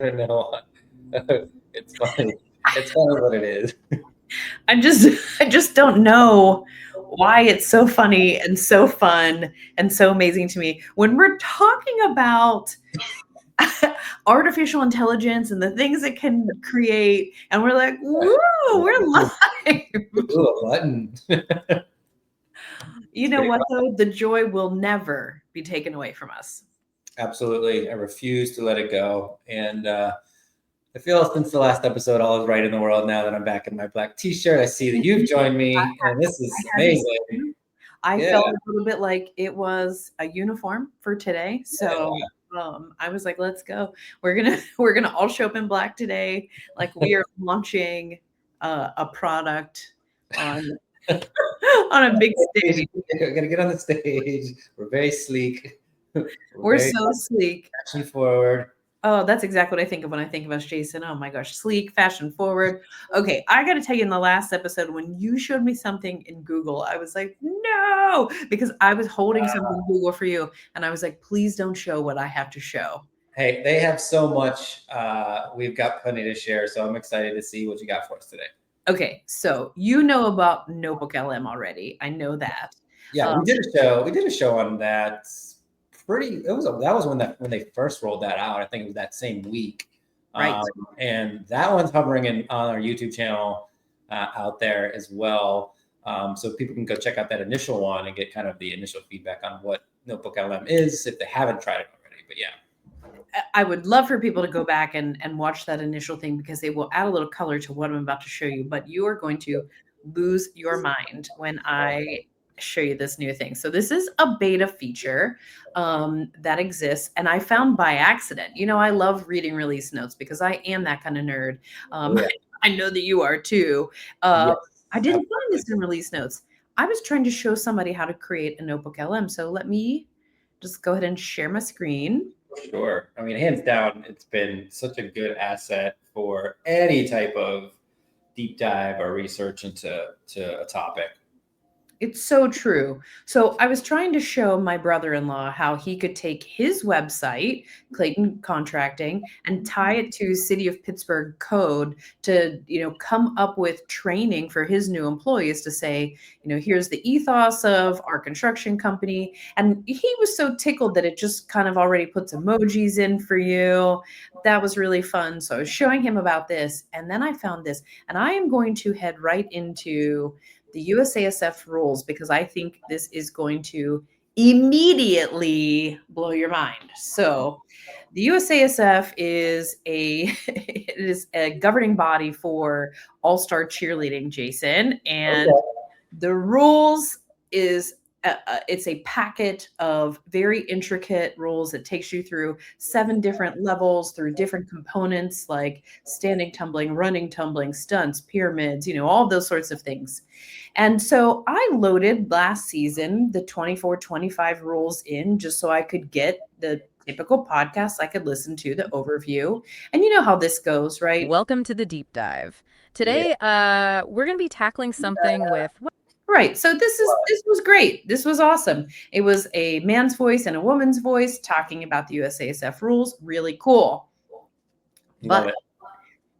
I know. It's funny. It's funny what it is. I just don't know why it's so funny and so fun and so amazing to me when we're talking about artificial intelligence and the things it can create, and we're like, woo, we're live. Ooh, a button. You It's know pretty what, fun. though? The joy will never be taken away from us. Absolutely. I refuse to let it go. And I feel since the last episode, all is right in the world now that I'm back in my black t-shirt. I see that you've joined me, and this I is had to amazing. see. I Yeah. felt a little bit like it was a uniform for today. Yeah. So I was like, let's go. We're gonna all show up in black today. Like we are launching a product on on a big stage. We're gonna get on the stage. We're very sleek. We're We're very so sleek. fashion forward. Oh, that's exactly what I think of when I think of us, Jason. Oh my gosh, sleek, fashion forward. Okay, I got to tell you, in the last episode, when you showed me something in Google, I was like, no, because I was holding something in Google for you. And I was like, please don't show what I have to show. Hey, they have so much. We've got plenty to share, so I'm excited to see what you got for us today. Okay, so you know about NotebookLM already. I know that. Yeah, Um, we did a show. We did a show on that. That was when they first rolled that out. I think it was that same week. right. Um, and that one's hovering on our YouTube channel out there as well. So people can go check out that initial one and get kind of the initial feedback on what Notebook LM is if they haven't tried it already. But yeah. I would love for people to go back and watch that initial thing because they will add a little color to what I'm about to show you. But you are going to lose your mind when I show you this new thing. So this is a beta feature that exists, and I found by accident. You know, I love reading release notes because I am that kind of nerd. Oh, yeah. I know that you are too. Uh, Yes, I didn't find absolutely. this in release notes. I was trying to show somebody how to create a notebook LM. So let me just go ahead and share my screen. Sure. I mean, hands down, it's been such a good asset for any type of deep dive or research into a topic. It's so true. So I was trying to show my brother-in-law how he could take his website, Clayton Contracting, and tie it to City of Pittsburgh code to, come up with training for his new employees to say, here's the ethos of our construction company. And he was so tickled that it just kind of already puts emojis in for you. That was really fun. So I was showing him about this, and then I found this, and I am going to head right into the USASF rules because I think this is going to immediately blow your mind. So, the USASF is it is a governing body for all-star cheerleading, Jason, and Okay. the rules is it's a packet of very intricate rules that takes you through 7 different levels through different components like standing tumbling, running tumbling, stunts, pyramids, all those sorts of things. And so I loaded last season the 24-25 rules in just so I could get the typical podcast I could listen to, the overview. And you know how this goes, right? Welcome to the deep dive. Yeah. Today, we're going to be tackling something with Right. So this was great. This was awesome. It was a man's voice and a woman's voice talking about the USASF rules. Really cool. Love But it.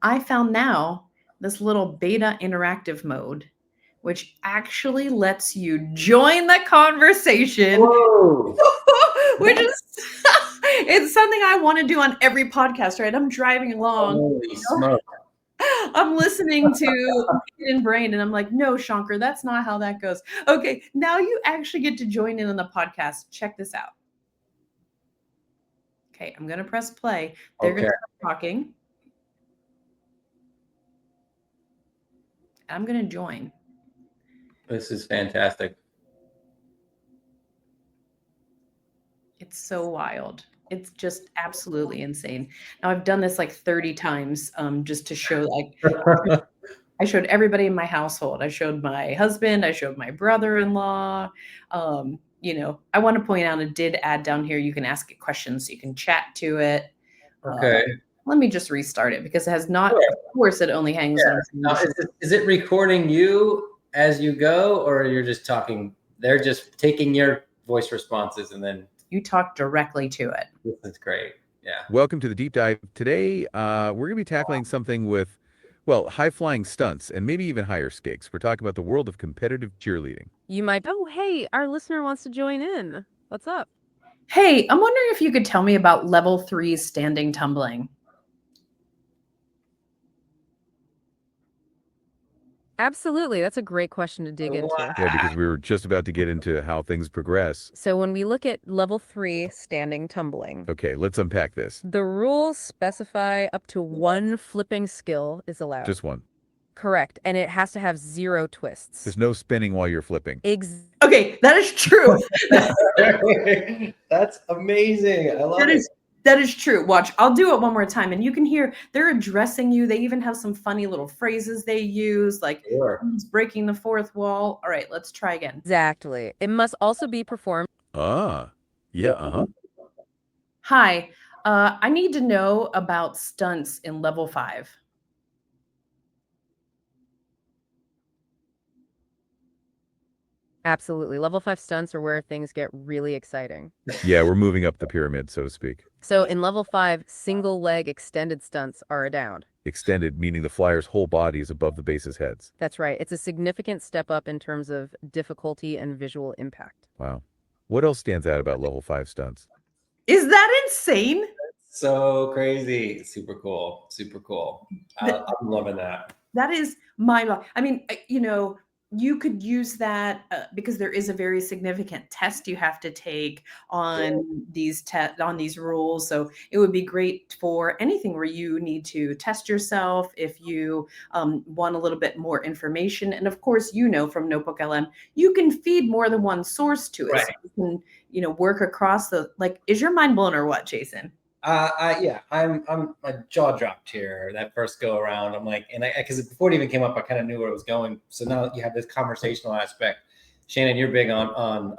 I found now this little beta interactive mode, which actually lets you join the conversation, Whoa. which is it's something I want to do on every podcast, right? I'm driving along. Holy smoke. I'm listening to Hidden Brain and I'm like, no, Shankar, that's not how that goes. Okay, now you actually get to join in on the podcast. Check this out. Okay, I'm going to press play. They're going Okay. to start talking. I'm going to join. This is fantastic. It's so wild. It's just absolutely insane. Now I've done this like 30 times just to show like I showed everybody in my household. I showed my husband, I showed my brother-in-law. I want to point out it did add down here you can ask it questions, so you can chat to it. Okay. Let me just restart it because it has not, Sure. of course, it only hangs Yeah. on. Now, is it recording you as you go, or you're just talking? They're just taking your voice responses and then You talk directly to it. this is great. Yeah. Welcome to the deep dive. Today, we're going to be tackling something with, well, high-flying stunts and maybe even higher stakes. We're talking about the world of competitive cheerleading. You might, oh, hey, our listener wants to join in. What's up? Hey, I'm wondering if you could tell me about level 3 standing tumbling. Absolutely. That's a great question to dig into. Yeah, because we were just about to get into how things progress. So when we look at level 3 standing tumbling, Okay, let's unpack this. the rules specify up to 1 flipping skill is allowed. Just one. Correct. And it has to have 0 twists. There's no spinning while you're flipping. Okay, that is true. That's amazing. I love it. That is true. Watch, I'll do it one more time, and you can hear they're addressing you. They even have some funny little phrases they use, like someone's breaking the fourth wall. All right, let's try again. Exactly. It must also be performed. Ah, yeah, uh-huh. Hi, I need to know about stunts in level 5. Absolutely. Level 5 stunts are where things get really exciting. Yeah, we're moving up the pyramid, so to speak. So in level 5, single leg extended stunts are allowed. Extended, meaning the flyer's whole body is above the base's heads. That's right. It's a significant step up in terms of difficulty and visual impact. Wow. What else stands out about level 5 stunts? Is that insane? So crazy. Super cool. Super cool. I'm loving that. That is mind-blowing. I mean, you could use that because there is a very significant test you have to take on these rules. So it would be great for anything where you need to test yourself if you want a little bit more information. And of course, from NotebookLM, you can feed more than one source to it. Right. So you can, work across is your mind blown or what, Jason? I'm my jaw dropped here that first go around. I'm like, because before it even came up, I kind of knew where it was going. So now you have this conversational aspect. Shannon, you're big on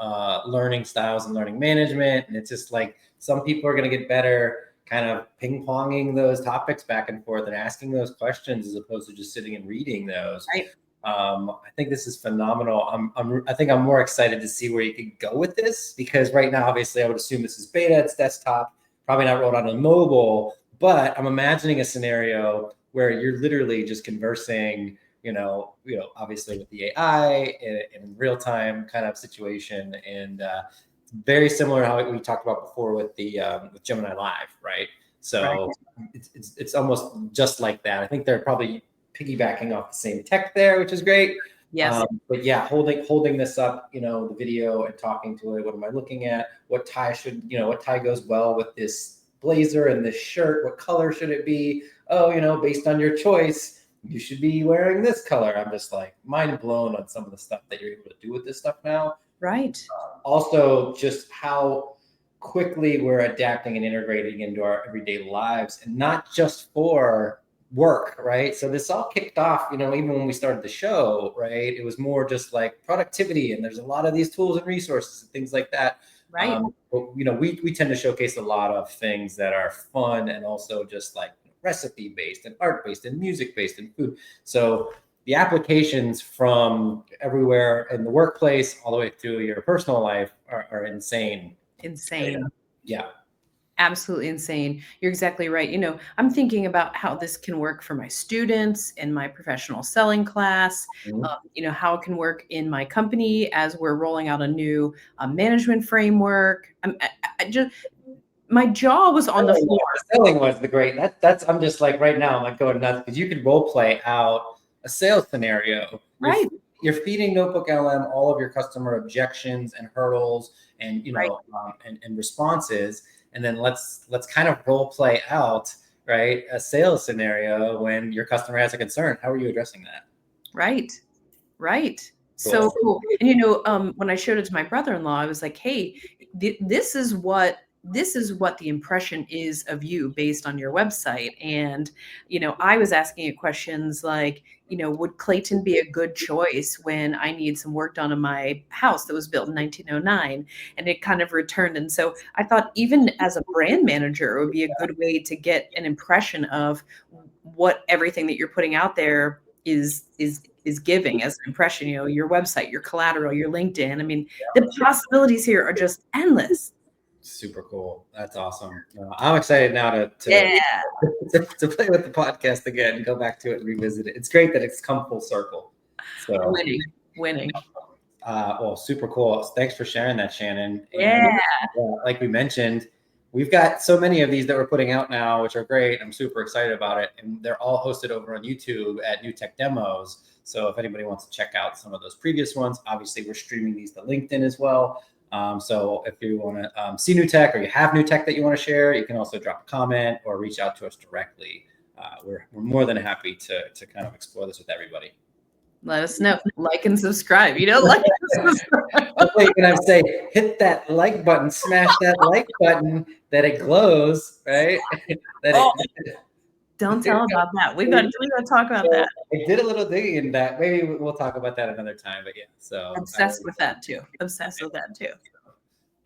learning styles and learning management, and it's just like some people are going to get better kind of ping ponging those topics back and forth and asking those questions as opposed to just sitting and reading those. Right. I think this is phenomenal. I think I'm more excited to see where you could go with this, because right now, obviously, I would assume this is beta, it's desktop. Probably not rolled out on mobile, but I'm imagining a scenario where you're literally just conversing, obviously with the AI in real time kind of situation, and very similar to how we talked about before with with Gemini Live, right? So right. It's almost just like that. I think they're probably piggybacking off the same tech there, which is great. Yes. But yeah, holding this up, the video and talking to it. What am I looking at? What tie goes well with this blazer and this shirt? What color should it be? Oh, based on your choice, you should be wearing this color. I'm just like mind blown on some of the stuff that you're able to do with this stuff now. Right. Also, just how quickly we're adapting and integrating into our everyday lives, and not just for work, right? So this all kicked off, even when we started the show, right? It was more just like productivity, and there's a lot of these tools and resources and things like that. Right. But, we tend to showcase a lot of things that are fun and also just like recipe based and art based and music based and food. So the applications from everywhere in the workplace all the way through your personal life are insane. Insane. Yeah. Absolutely insane. You're exactly right. I'm thinking about how this can work for my students in my professional selling class, how it can work in my company as we're rolling out a new management framework. My jaw was on the floor. Selling was the great. I'm just like right now, I'm like going nuts because you could role play out a sales scenario. Right. You're feeding NotebookLM all of your customer objections and hurdles and and responses. And then let's kind of role play out, right, a sales scenario when your customer has a concern. How are you addressing that? Right. Cool. So cool. And when I showed it to my brother-in-law, I was like, hey, this is what the impression is of you based on your website. And, I was asking it questions like, would Clayton be a good choice when I need some work done on my house that was built in 1909? And it kind of returned. And so I thought, even as a brand manager, it would be a good way to get an impression of what everything that you're putting out there is giving as an impression, your website, your collateral, your LinkedIn. I mean, the possibilities here are just endless. Super cool. That's awesome. I'm excited now to Yeah. to play with the podcast again and go back to it and revisit it. It's great that it's come full circle. So Winning. well, super cool. Thanks for sharing that, Shannon. Yeah. And like we mentioned, we've got so many of these that we're putting out now, which are great. I'm super excited about it. And they're all hosted over on YouTube at New Tech Demos. So if anybody wants to check out some of those previous ones, obviously we're streaming these to LinkedIn as well. So if you want to see new tech or you have new tech that you want to share, you can also drop a comment or reach out to us directly. We're more than happy to kind of explore this with everybody. Let us know. Like and subscribe. You know, like and subscribe. Wait, can I say, hit that like button, smash that like button, that it glows, right? Don't tell about that. We got to talk about that. I did a little digging in that. Maybe we'll talk about that another time. But yeah, so Obsessed with that too.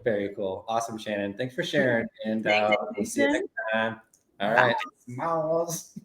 Very cool. Awesome, Shannon. Thanks for sharing. And Thanks, we'll see you next time. All right. Smiles.